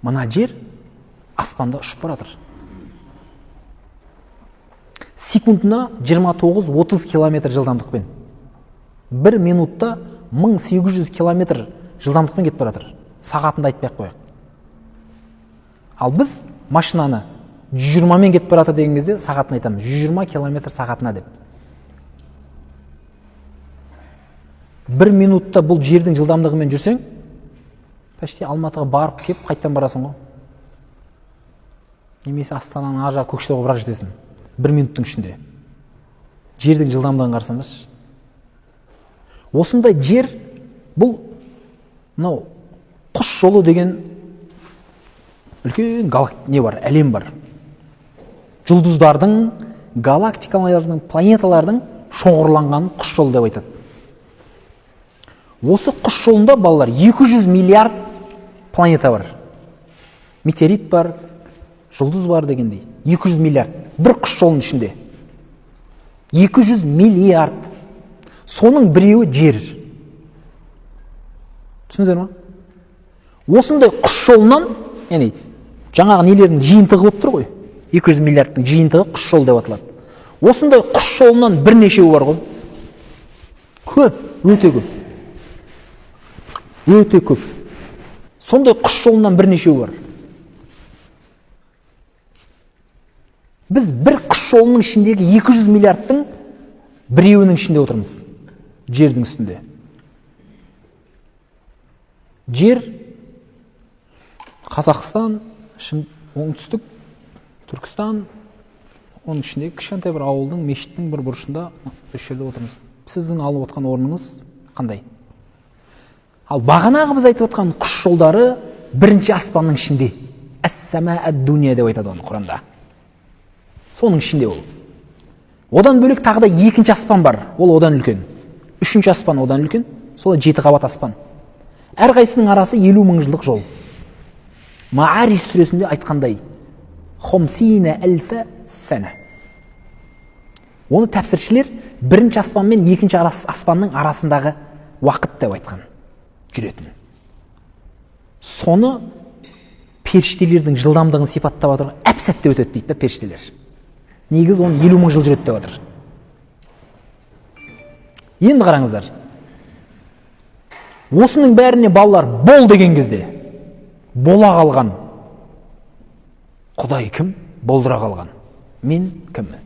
Мына жер аспанда ұшып баратыр. Секундына 29-30 километр жылдамдықпен. 1 минутта 1800 километр жылдамдықпен кетіп баратыр. Сағатында айтпай қояйық. Ал біз машинаны 120-мен кетіп баратыр деген кезде сағатын айтамыз. 120 километр сағатына деп. 1 минутта бұл жердің жылдамдығымен жүрсең, почти Алматыға барып кеп қайттан барасың ғой. Немесе Астананың ар жағы Көкшетауға бірақ жетесің. 1 минуттың ішінде. Жердің жылдамдығын қарасаңдаршы. Осындай жер, бұл мынау құс жолы деген үлкен не бар, әлем бар. Жұлдыздардың, галактикалардың, планеталардың шоғырланған құс жолы деп айтады. Осы құс жолында балалар 200 миллиард планета бар. Метеорит бар, жұлдыз бар дегендей. 200 миллиард. Бір құс жолының ішінде. 200 миллиард. Соның біреуі жер. Түсіндіңіздер ме? Осындай құс жолынан, яғни жаңағы нелердің жиынтығы болып тұр ғой. 200 миллиардтың жиынтығы құс жолы деп аталады. Осындай құс жолынан бірнешеу бар ғой. Көп, өте көп. Өте көп. Сондай құс жолынан бірнешеу бар. Біз бір құс жолының ішіндегі 200 миллиардтың біреуінің ішінде отырмыз. Жердің үстінде. Жер Қазақстан, оңтүстік, Түркістан, оның ішіндегі кішкентай бір ауылдың, мешіттің бір бұрышында осы жерде отырмыз. Сіздің алып отқан орныңыз қандай? Ал бағанағы біз айтып отқан құс жолдары бірінші аспанның ішінде. Әс-сама әд-дуния деп айтады оны Құранда. Соның ішінде ол. Одан бөлек тағы да екінші аспан бар. Ол одан үлкен. Үшінші аспан одан үлкен. Сол 7 қабат аспан. Әрқайсының арасы 50 мың жылдық жол. Маариж сүресінде айтқандай. Хомсина әлфа сәна. Оны тәпсіршілер бірінші аспан мен екінші аспанның арасындағы уақыт деп айтқан. Жүретін. Соны періштелердің жылдамдығын сипаттап отыр. Әп-сәтте өтеді дейді періштелер. Негіз оны 50 мың жыл жүреді деп отыр. Енді қараңыздар. Осының бәріне балалар бол деген кезде бола қалған Құдай кім? Болдыра қалған. Мен кіммін?